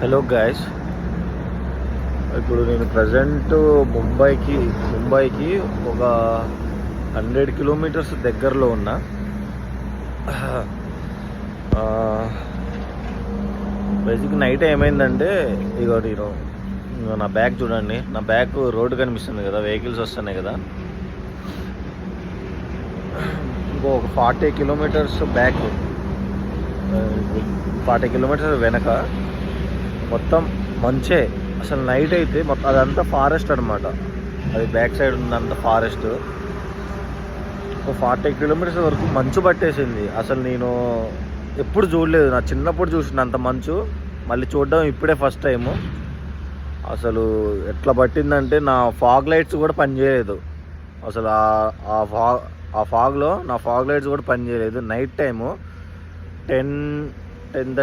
Hello guys, ఇప్పుడు నేను present ముంబైకి ఒక 100 కిలోమీటర్స్ దగ్గరలో ఉన్నా. బేసిక్ నైట్ ఏమైందంటే, ఇగో నేను నా బ్యాగ్ చూడండి, నా బ్యాగ్ రోడ్డు కనిపిస్తుంది కదా, వెహికల్స్ వస్తున్నాయి కదా. ఒక 40 కిలోమీటర్స్ బ్యాక్, 40 కిలోమీటర్స్ వెనక మొత్తం మంచే. అసలు నైట్ అయితే మొత్తం అదంతా ఫారెస్ట్ అనమాట. అది బ్యాక్ సైడ్ ఉందంతా ఫారెస్ట్. ఒక 40 కిలోమీటర్స్ వరకు మంచు పట్టేసింది. అసలు నేను ఎప్పుడు చూడలేదు, నా చిన్నప్పుడు చూసిన అంత మంచు మళ్ళీ చూడడం ఇప్పుడే ఫస్ట్ టైము. అసలు ఎట్లా పట్టిందంటే నా ఫాగ్ లైట్స్ కూడా పనిచేయలేదు. అసలు ఆ ఫాగ్లో నా ఫాగ్ లైట్స్ కూడా పనిచేయలేదు. Night time 10:30